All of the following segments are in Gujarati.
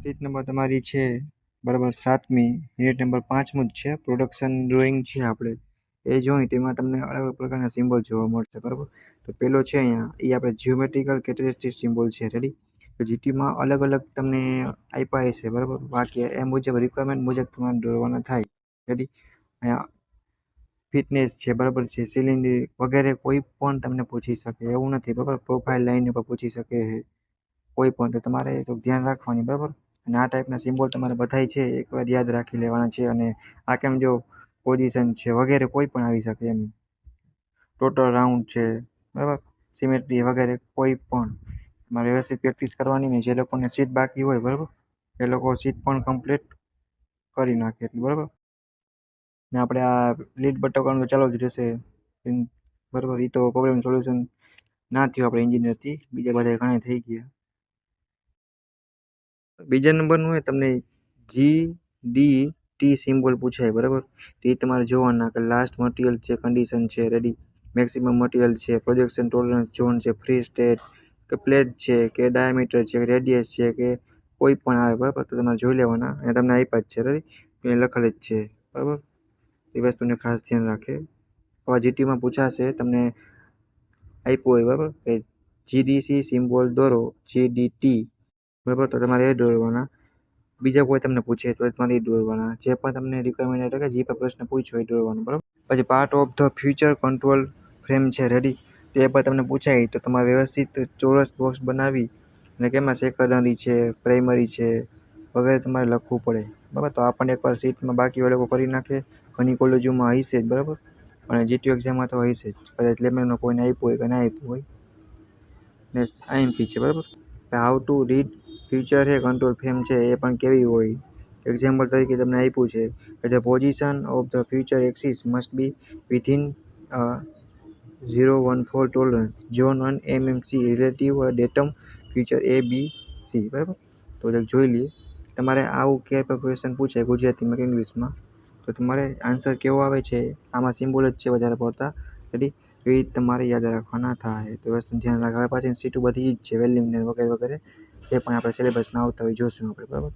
સીટ નંબર તમારી છે બરાબર 7મી, યુનિટ નંબર 5મું જ છે. પ્રોડક્શન ડ્રોઈંગ છે આપણે એ જોઈ તેમાં તમને અલગ અલગ પ્રકારના સિમ્બોલ જોવા મળશે બરાબર. તો પેલો છે અહીંયા એ આપણે જીઓમેટ્રિકલ કેરેક્ટરિસ્ટિક સિમ્બોલ છે. રેડી. તો જીટીમાં અલગ અલગ તમને આપ્યા હશે બરાબર. બાકી એ મુજબ રિક્વાયરમેન્ટ મુજબ તમારે દોરવાના થાય. રેડી. અહીંયા ફિટનેસ છે બરાબર છે, સિલિન્ડર વગેરે કોઈ પણ તમને પૂછી શકે એવું નથી બરાબર. પ્રોફાઇલ લાઈન પર પૂછી શકે કોઈ પણ, તો તમારે તો ધ્યાન રાખવાની બરાબર. અને આ ટાઈપના સિમ્બોલ તમારે બધાય છે એકવાર યાદ રાખી લેવાના છે. અને આ કેમ જો પોઝિશન છે વગેરે કોઈ પણ આવી શકે એમ. ટોટલ રાઉન્ડ છે બરાબર, સિમેટ્રી વગેરે કોઈ પણ તમારે વ્યવસ્થિત પ્રેક્ટિસ કરવાની. ને જે લોકોને સીટ બાકી હોય બરાબર એ લોકો સીટ પણ કમ્પ્લીટ કરી નાખે એટલું બરાબર. ને આપણે આ લીડ બટન તો ચાલુ જ રહેશે બરાબર. એ તો પ્રોબ્લેમ સોલ્યુશન ના થયું આપણે એન્જિનિયરથી, બીજા બધા ઘણા થઈ ગયા. બીજા નંબરનું હોય તમને GDT સિમ્બોલ પૂછાય બરાબર. એ તમારે જોવાના કે લાસ્ટ મટીરિયલ છે, કન્ડિશન છે. રેડી. મેક્સિમમ મટીરિયલ છે, પ્રોજેક્શન ટોલરન્સ ઝોન છે, ફ્રી સ્ટેટ કે પ્લેટ છે કે ડાયામીટર છે, રેડિયસ છે કે કોઈ પણ આવે બરાબર. તો તમારે જોઈ લેવાના. અને તમને આપ્યા જ છે. રેડી. એ લખેલ જ છે બરાબર. એ વસ્તુને ખાસ ધ્યાન રાખે. હવે જીટીમાં પૂછાશે તમને આપ્યું હોય બરાબર કે GDC સિમ્બોલ દોરો, GDT બરાબર. તો તમારે એ દોરવાના. બીજા કોઈ તમને પૂછે તો તમારે એ દોરવાના. જે પણ તમને રિક્વાયરમેન્ટ એટલે કે જે પણ પ્રશ્ન પૂછ્યો એ દોરવાનું બરાબર. પછી part of the future control frame છે. રેડી. તો એ પણ તમને પૂછાય તો તમારે વ્યવસ્થિત ચોરસ બોક્સ બનાવી અને કેમાં સેકન્ડરી છે, પ્રાઇમરી છે વગેરે તમારે લખવું પડે બરાબર. તો આપણને એકવાર સીટમાં બાકી હોય લોકો કરી નાખે. ઘણી કોલેજોમાં હશે જ બરાબર. અને જીટીયુ એક્ઝામમાં તો હશે જ. કદાચ લેબમાં કોઈને આપ્યું હોય કે ના આપ્યું હોય. ને આઈએમપી છે બરાબર. હાઉ ટુ રીડ ફ્યુચર છે કંટ્રોલ ફ્રેમ છે એ પણ કેવી હોય. એક્ઝામ્પલ તરીકે તમને આપ્યું છે કે the position of the future axis must be within 014 tolerance zone 1 mmc relative datum future ABC બરાબર. તો જોઈ લઈએ. તમારે આવું કે ક્વેશ્ચન પૂછે ગુજરાતીમાં કે ઇંગ્લિશમાં તો તમારે આન્સર કેવો આવે છે, આમાં સિમ્બોલ જ છે વધારે પડતા. રેડી. એ તમારે યાદ રાખવાના થાય. તો વસ્તુ ધ્યાન રાખવા. પાછી સીટો બધી જ છે, વેલ્ડિંગ ને વગેરે વગેરે જે પણ આપણે સિલેબસમાં આવતા હોય જોશું આપણે બરાબર.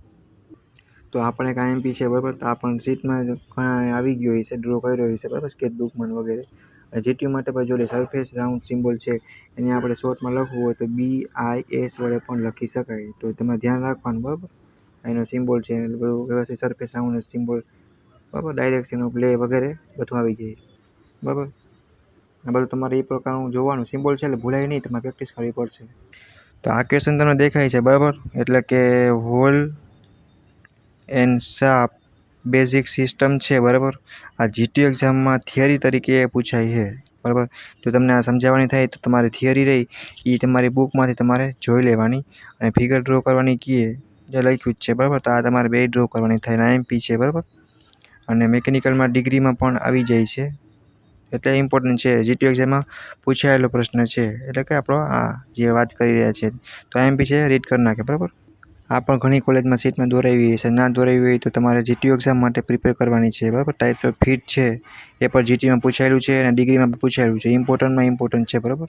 તો આપણે એક આઈએમપી છે બરાબર. તો આ પણ સીટમાં ઘણા આવી ગયો છે, ડ્રો કર્યો છે બરાબર, સ્કેચબુકમાં વગેરે. જીટીયુ માટે પણ જોડે સરફેસ રાઉન્ડ સિમ્બોલ છે એને આપણે શોર્ટમાં લખવું હોય તો BIS વડે પણ લખી શકાય. તો તમારે ધ્યાન રાખવાનું બરાબર. એનો સિમ્બોલ છે બધું વ્યવસ્થિત સરફેસ રાઉન્ડ સિમ્બોલ બરાબર. ડાયરેક્શન ઓફ લે વગેરે બધું આવી જાય બરાબર. આ બધું તમારે એ પ્રકારનું જોવાનું. સિમ્બોલ છે એટલે ભૂલાય નહીં, તમારે પ્રેક્ટિસ કરવી પડશે. તો આ ક્વેશ્ચન તમને દેખાય છે બરાબર. એટલે કે whole and sharp basic system છે બરાબર. આ જીટીયુ એક્ઝામમાં થિયરી તરીકે પૂછાય છે બરાબર. જો તમને આ સમજાવવાની થાય તો તમારે થિયરી રહી એ તમારી બુકમાંથી તમારે જોઈ લેવાની. અને ફિગર ડ્રો કરવાની કીએ જે લખ્યું જ છે બરાબર. તો આ તમારે 2 ડ્રો કરવાની થાય. આઈએમપી છે બરાબર. અને મિકેનિકલમાં ડિગ્રીમાં પણ આવી જાય છે એટલે ઇમ્પોર્ટન્ટ છે. જીટીયુ એક્ઝામમાં પૂછાયેલો પ્રશ્ન છે. એટલે કે આપણો આ જે વાત કરી રહ્યા છે તો આઈએમપી છે રીડ કરી નાખે બરાબર. આ પણ ઘણી કોલેજમાં સીટમાં દોરાવી હશે. ના દોરાવી હોય તો તમારે જીટીયુ એક્ઝામ માટે પ્રિપેર કરવાની છે બરાબર. ટાઈપ્સ ઓફ ફિટ છે એ પણ જીટીયુમાં પૂછાયેલું છે અને ડિગ્રીમાં પણ પૂછાયેલું છે. ઇમ્પોર્ટન્ટમાં ઇમ્પોર્ટન્ટ છે બરાબર.